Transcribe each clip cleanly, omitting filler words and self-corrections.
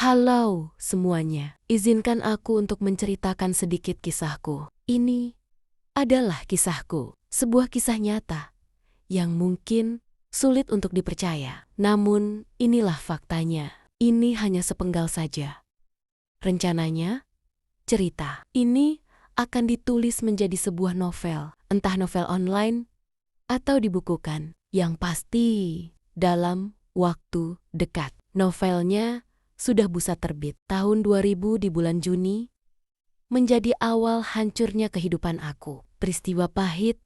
Halo semuanya, izinkan aku untuk menceritakan sedikit kisahku. Ini adalah kisahku, sebuah kisah nyata yang mungkin sulit untuk dipercaya. Namun inilah faktanya. Ini hanya sepenggal saja. Rencananya, cerita ini akan ditulis menjadi sebuah novel, entah novel online atau dibukukan. Yang pasti dalam waktu dekat. Novelnya sudah busa terbit tahun 2000 di bulan Juni, menjadi awal hancurnya kehidupan aku. Peristiwa pahit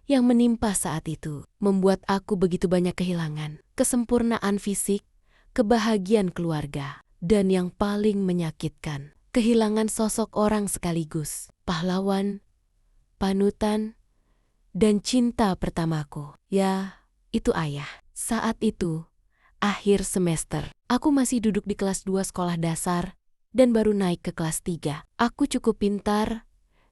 yang menimpa saat itu membuat aku begitu banyak kehilangan, kesempurnaan fisik, kebahagiaan keluarga, dan yang paling menyakitkan, kehilangan sosok orang sekaligus, pahlawan, panutan, dan cinta pertamaku. Ya, itu ayah. Saat itu, akhir semester, aku masih duduk di kelas 2 sekolah dasar dan baru naik ke kelas 3. Aku cukup pintar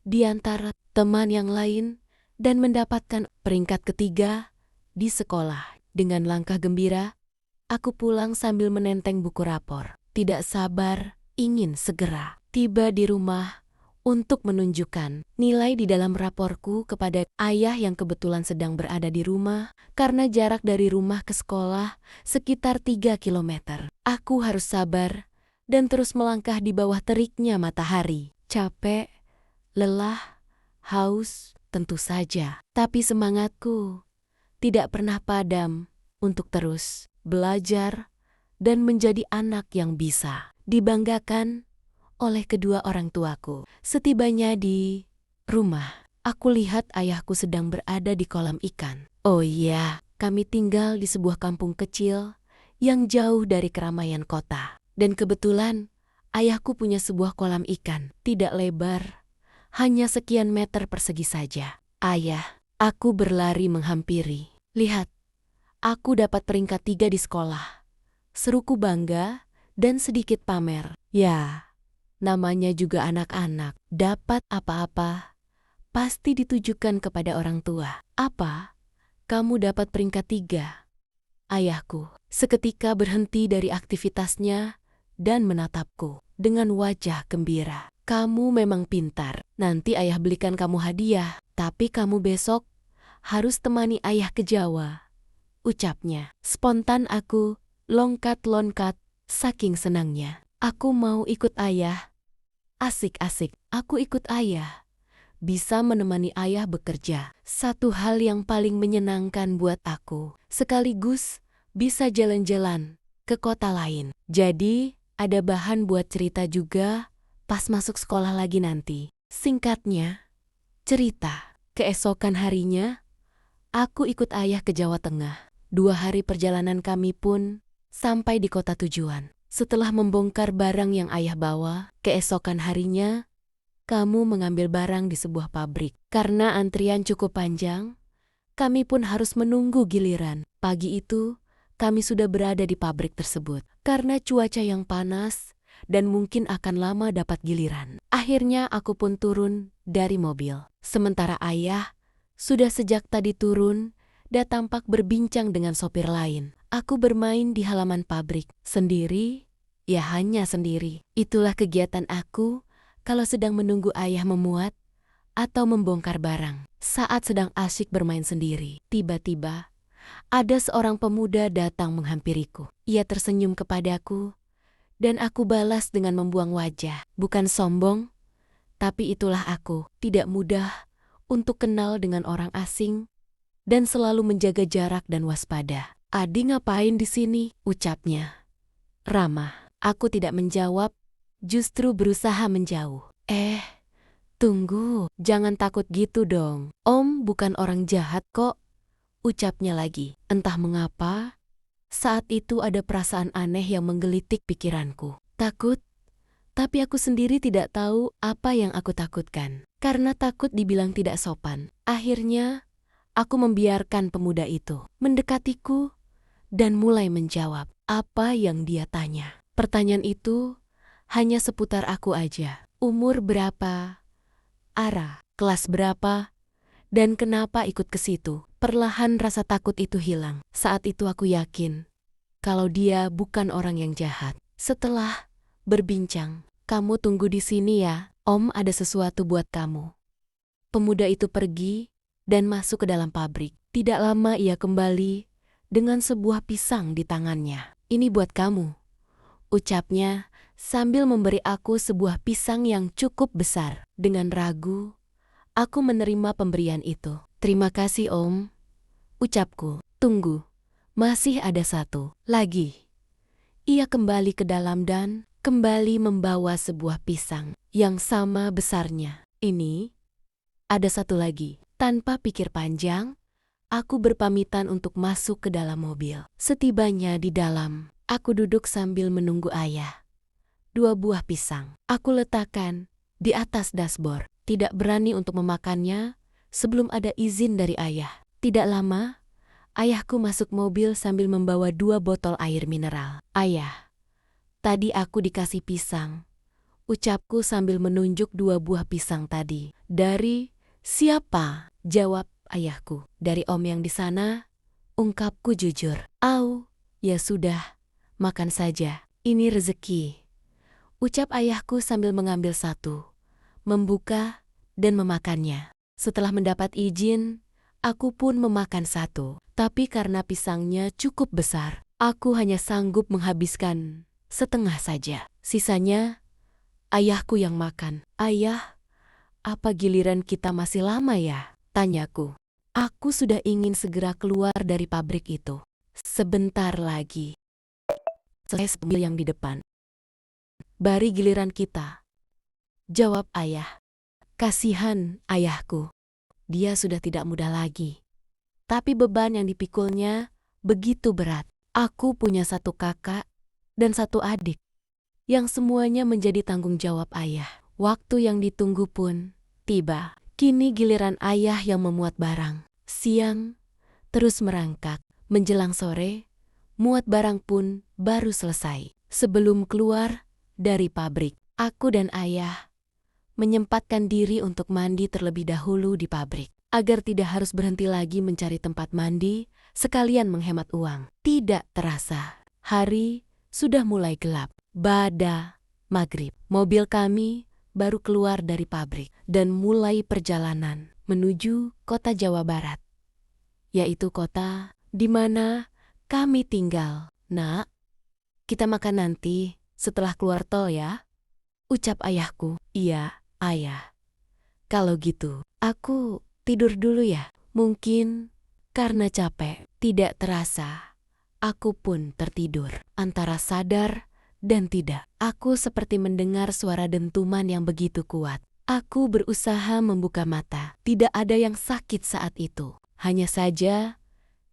di antara teman yang lain dan mendapatkan peringkat ketiga di sekolah. Dengan langkah gembira, aku pulang sambil menenteng buku rapor. Tidak sabar, ingin segera tiba di rumah untuk menunjukkan nilai di dalam raporku kepada ayah yang kebetulan sedang berada di rumah karena jarak dari rumah ke sekolah sekitar 3 kilometer. Aku harus sabar dan terus melangkah di bawah teriknya matahari. Capek, lelah, haus, tentu saja. Tapi semangatku tidak pernah padam untuk terus belajar dan menjadi anak yang bisa dibanggakan oleh kedua orang tuaku. Setibanya di rumah, aku lihat ayahku sedang berada di kolam ikan. Oh iya, kami tinggal di sebuah kampung kecil yang jauh dari keramaian kota. Dan kebetulan, ayahku punya sebuah kolam ikan. Tidak lebar, hanya sekian meter persegi saja. Ayah, aku berlari menghampiri. Lihat, aku dapat peringkat 3 di sekolah. Seruku bangga dan sedikit pamer. Ya, namanya juga anak-anak, dapat apa-apa pasti ditujukan kepada orang tua. Apa? Kamu dapat peringkat 3? Ayahku seketika berhenti dari aktivitasnya dan menatapku dengan wajah gembira. Kamu memang pintar, nanti ayah belikan kamu hadiah, tapi kamu besok harus temani ayah ke Jawa, ucapnya. Spontan aku longkat-longkat saking senangnya. Aku mau ikut ayah. Asik-asik, aku ikut ayah. Bisa menemani ayah bekerja. Satu hal yang paling menyenangkan buat aku. Sekaligus bisa jalan-jalan ke kota lain. Jadi, ada bahan buat cerita juga pas masuk sekolah lagi nanti. Singkatnya, cerita. Keesokan harinya, aku ikut ayah ke Jawa Tengah. 2 hari perjalanan kami pun sampai di kota tujuan. Setelah membongkar barang yang ayah bawa, keesokan harinya, kamu mengambil barang di sebuah pabrik. Karena antrian cukup panjang, kami pun harus menunggu giliran. Pagi itu, kami sudah berada di pabrik tersebut. Karena cuaca yang panas dan mungkin akan lama dapat giliran. Akhirnya aku pun turun dari mobil. Sementara ayah sudah sejak tadi turun dan tampak berbincang dengan sopir lain. Aku bermain di halaman pabrik, sendiri, ya hanya sendiri. Itulah kegiatan aku kalau sedang menunggu ayah memuat atau membongkar barang. Saat sedang asyik bermain sendiri, tiba-tiba ada seorang pemuda datang menghampiriku. Ia tersenyum kepadaku dan aku balas dengan membuang wajah. Bukan sombong, tapi itulah aku. Tidak mudah untuk kenal dengan orang asing dan selalu menjaga jarak dan waspada. Adi ngapain di sini? Ucapnya. Ramah. Aku tidak menjawab, justru berusaha menjauh. Tunggu, jangan takut gitu dong. Om bukan orang jahat kok. Ucapnya lagi. Entah mengapa, saat itu ada perasaan aneh yang menggelitik pikiranku. Takut, tapi aku sendiri tidak tahu apa yang aku takutkan. Karena takut dibilang tidak sopan. Akhirnya, aku membiarkan pemuda itu mendekatiku dan mulai menjawab apa yang dia tanya. Pertanyaan itu hanya seputar aku aja. Umur berapa? Ara, kelas berapa? Dan kenapa ikut ke situ? Perlahan rasa takut itu hilang. Saat itu aku yakin kalau dia bukan orang yang jahat. Setelah berbincang. "Kamu tunggu di sini ya, Om, ada sesuatu buat kamu." Pemuda itu pergi dan masuk ke dalam pabrik. Tidak lama ia kembali dengan sebuah pisang di tangannya. "Ini buat kamu," ucapnya sambil memberi aku sebuah pisang yang cukup besar. Dengan ragu, aku menerima pemberian itu. "Terima kasih, Om," ucapku. "Tunggu, masih ada satu lagi." Ia kembali ke dalam dan kembali membawa sebuah pisang yang sama besarnya. "Ini ada satu lagi." Tanpa pikir panjang, aku berpamitan untuk masuk ke dalam mobil. Setibanya di dalam, aku duduk sambil menunggu ayah. 2 buah pisang aku letakkan di atas dashboard. Tidak berani untuk memakannya sebelum ada izin dari ayah. Tidak lama, ayahku masuk mobil sambil membawa 2 botol air mineral. "Ayah, tadi aku dikasih pisang," ucapku sambil menunjuk 2 buah pisang tadi. "Dari siapa?" jawab ayahku. "Dari Om yang di sana," ungkapku jujur. "Au, ya sudah, makan saja. Ini rezeki," ucap ayahku sambil mengambil satu, membuka, dan memakannya. Setelah mendapat izin, aku pun memakan satu. Tapi karena pisangnya cukup besar, aku hanya sanggup menghabiskan setengah saja. Sisanya, ayahku yang makan. "Ayah, apa giliran kita masih lama ya?" tanyaku. Aku sudah ingin segera keluar dari pabrik itu. "Sebentar lagi selesai mobil yang di depan. Bari giliran kita," jawab ayah. Kasihan ayahku. Dia sudah tidak muda lagi. Tapi beban yang dipikulnya begitu berat. Aku punya 1 kakak dan 1 adik, yang semuanya menjadi tanggung jawab ayah. Waktu yang ditunggu pun tiba. Kini giliran ayah yang memuat barang. Siang terus merangkak. Menjelang sore, muat barang pun baru selesai. Sebelum keluar dari pabrik, aku dan ayah menyempatkan diri untuk mandi terlebih dahulu di pabrik, agar tidak harus berhenti lagi mencari tempat mandi, sekalian menghemat uang. Tidak terasa, hari sudah mulai gelap. Pada maghrib, mobil kami baru keluar dari pabrik dan mulai perjalanan menuju kota Jawa Barat, yaitu kota di mana kami tinggal. "Nak, kita makan nanti setelah keluar tol ya," ucap ayahku. "Iya, ayah. Kalau gitu, aku tidur dulu ya." Mungkin karena capek, tidak terasa aku pun tertidur. Antara sadar dan tidak, aku seperti mendengar suara dentuman yang begitu kuat. Aku berusaha membuka mata. Tidak ada yang sakit saat itu. Hanya saja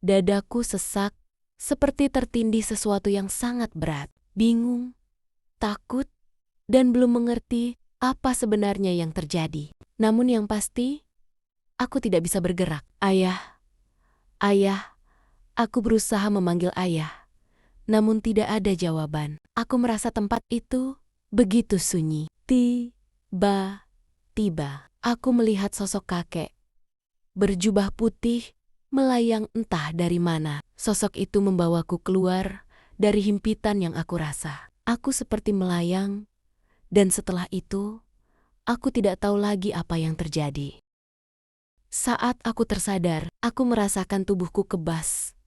dadaku sesak seperti tertindih sesuatu yang sangat berat. Bingung, takut, dan belum mengerti apa sebenarnya yang terjadi. Namun yang pasti, aku tidak bisa bergerak. "Ayah, ayah," aku berusaha memanggil ayah. Namun tidak ada jawaban. Aku merasa tempat itu begitu sunyi. Tiba-tiba, aku melihat sosok kakek berjubah putih melayang entah dari mana. Sosok itu membawaku keluar dari himpitan yang aku rasa. Aku seperti melayang, dan setelah itu, aku tidak tahu lagi apa yang terjadi. Saat aku tersadar, aku merasakan tubuhku kebas,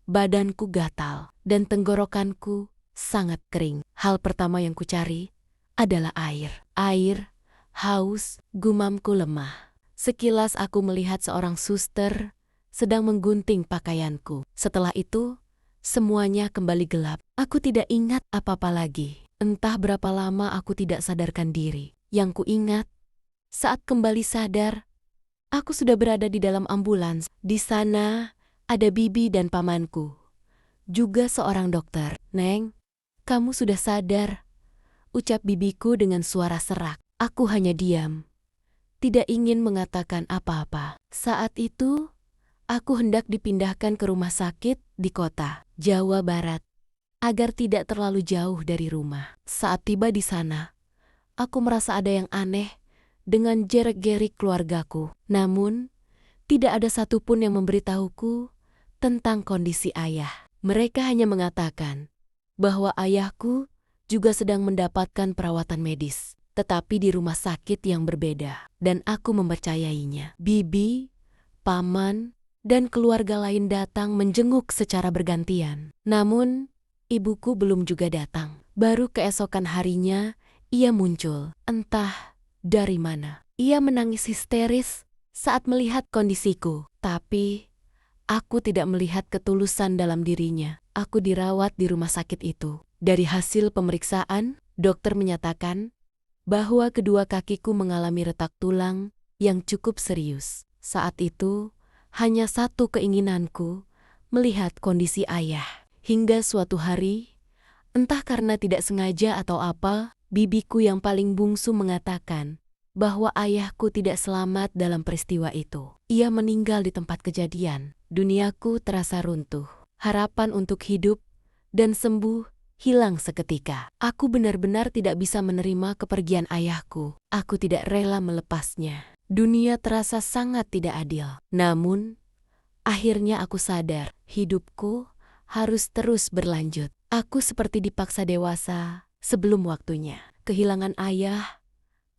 badanku gatal, dan tenggorokanku sangat kering. Hal pertama yang kucari adalah air. "Air, haus," gumamku lemah. Sekilas aku melihat seorang suster sedang menggunting pakaianku. Setelah itu, semuanya kembali gelap. Aku tidak ingat apa-apa lagi. Entah berapa lama aku tidak sadarkan diri. Yang kuingat, saat kembali sadar, aku sudah berada di dalam ambulans. Di sana ada bibi dan pamanku, juga seorang dokter. "Neng, kamu sudah sadar," ucap bibiku dengan suara serak. Aku hanya diam, tidak ingin mengatakan apa-apa. Saat itu, aku hendak dipindahkan ke rumah sakit di kota Jawa Barat, agar tidak terlalu jauh dari rumah. Saat tiba di sana, aku merasa ada yang aneh dengan jerak-gerik keluargaku. Namun, tidak ada satupun yang memberitahuku tentang kondisi ayah. Mereka hanya mengatakan bahwa ayahku juga sedang mendapatkan perawatan medis, tetapi di rumah sakit yang berbeda, dan aku mempercayainya. Bibi, paman, dan keluarga lain datang menjenguk secara bergantian. Namun, ibuku belum juga datang. Baru keesokan harinya, ia muncul, entah dari mana. Ia menangis histeris saat melihat kondisiku, tapi aku tidak melihat ketulusan dalam dirinya. Aku dirawat di rumah sakit itu. Dari hasil pemeriksaan, dokter menyatakan bahwa kedua kakiku mengalami retak tulang yang cukup serius. Saat itu, hanya satu keinginanku, melihat kondisi ayah. Hingga suatu hari, entah karena tidak sengaja atau apa, bibiku yang paling bungsu mengatakan bahwa ayahku tidak selamat dalam peristiwa itu. Ia meninggal di tempat kejadian. Duniaku terasa runtuh. Harapan untuk hidup dan sembuh hilang seketika. Aku benar-benar tidak bisa menerima kepergian ayahku. Aku tidak rela melepasnya. Dunia terasa sangat tidak adil. Namun, akhirnya aku sadar, hidupku harus terus berlanjut. Aku seperti dipaksa dewasa sebelum waktunya. Kehilangan ayah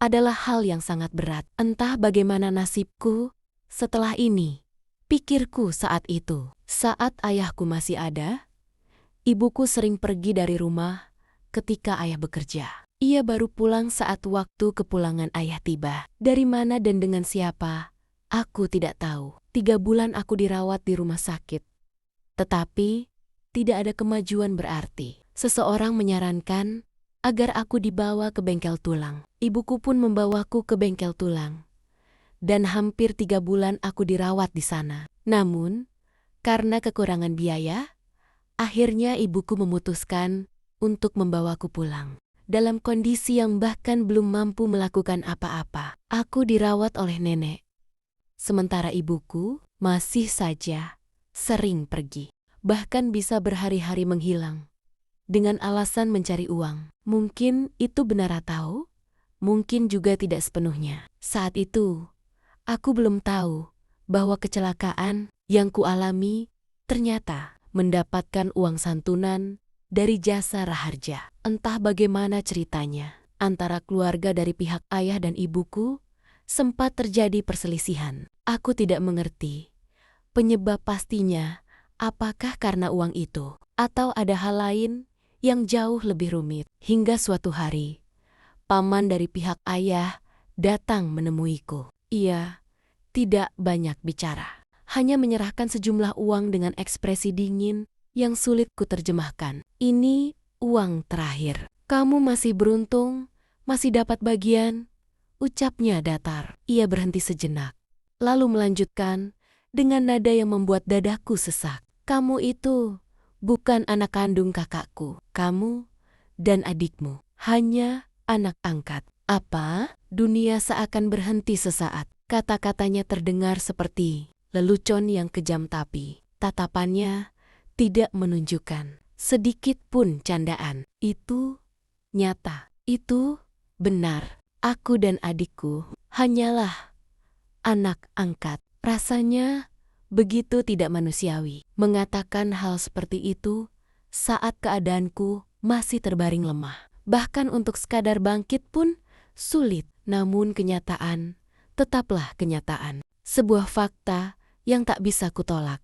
adalah hal yang sangat berat. Entah bagaimana nasibku setelah ini, pikirku saat itu. Saat ayahku masih ada, ibuku sering pergi dari rumah ketika ayah bekerja. Ia baru pulang saat waktu kepulangan ayah tiba. Dari mana dan dengan siapa, aku tidak tahu. 3 bulan aku dirawat di rumah sakit. Tetapi, tidak ada kemajuan berarti. Seseorang menyarankan agar aku dibawa ke bengkel tulang. Ibuku pun membawaku ke bengkel tulang. Dan hampir 3 bulan aku dirawat di sana. Namun, karena kekurangan biaya, akhirnya ibuku memutuskan untuk membawaku pulang. Dalam kondisi yang bahkan belum mampu melakukan apa-apa, aku dirawat oleh nenek. Sementara ibuku masih saja sering pergi, bahkan bisa berhari-hari menghilang, dengan alasan mencari uang. Mungkin itu benar atau mungkin juga tidak sepenuhnya. Saat itu, aku belum tahu bahwa kecelakaan yang kualami ternyata mendapatkan uang santunan dari jasa Raharja. Entah bagaimana ceritanya, antara keluarga dari pihak ayah dan ibuku sempat terjadi perselisihan. Aku tidak mengerti penyebab pastinya, apakah karena uang itu, atau ada hal lain yang jauh lebih rumit. Hingga suatu hari, paman dari pihak ayah datang menemuiku. Ia tidak banyak bicara, hanya menyerahkan sejumlah uang dengan ekspresi dingin yang sulit kuterjemahkan. Ini uang terakhir. Kamu masih beruntung, masih dapat bagian, ucapnya datar. Ia berhenti sejenak, lalu melanjutkan dengan nada yang membuat dadaku sesak. Kamu itu bukan anak kandung kakakku. Kamu dan adikmu hanya anak angkat. Apa? Dunia seakan berhenti sesaat. Kata-katanya terdengar seperti lelucon yang kejam, tapi tatapannya tidak menunjukkan sedikit pun candaan. Itu nyata. Itu benar. Aku dan adikku hanyalah anak angkat. Rasanya begitu tidak manusiawi mengatakan hal seperti itu saat keadaanku masih terbaring lemah. Bahkan untuk sekadar bangkit pun sulit. Namun kenyataan tetaplah kenyataan. Sebuah fakta yang tak bisa kutolak.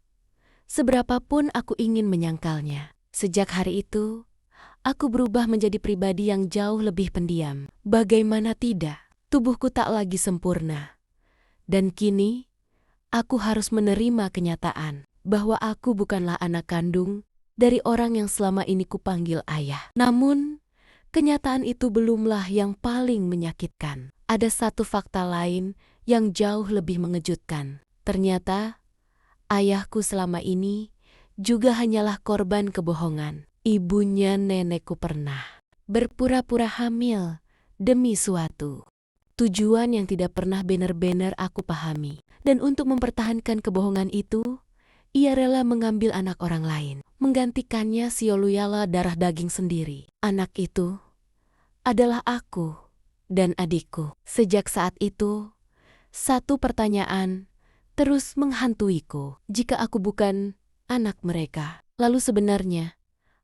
Seberapapun aku ingin menyangkalnya. Sejak hari itu, aku berubah menjadi pribadi yang jauh lebih pendiam. Bagaimana tidak, tubuhku tak lagi sempurna. Dan kini, aku harus menerima kenyataan bahwa aku bukanlah anak kandung dari orang yang selama ini kupanggil ayah. Namun, kenyataan itu belumlah yang paling menyakitkan. Ada satu fakta lain yang jauh lebih mengejutkan. Ternyata, ayahku selama ini juga hanyalah korban kebohongan. Ibunya nenekku pernah berpura-pura hamil demi suatu tujuan yang tidak pernah benar-benar aku pahami. Dan untuk mempertahankan kebohongan itu, ia rela mengambil anak orang lain, menggantikannya sioluyala darah daging sendiri. Anak itu adalah aku dan adikku. Sejak saat itu, satu pertanyaan terus menghantuiku. Jika aku bukan anak mereka, lalu sebenarnya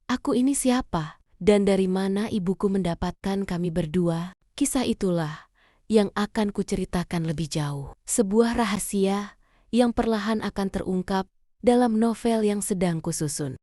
aku ini siapa Dan dari mana ibuku mendapatkan kami berdua? Kisah itulah yang akan kuceritakan lebih jauh. Sebuah rahasia yang perlahan akan terungkap dalam novel yang sedang kususun.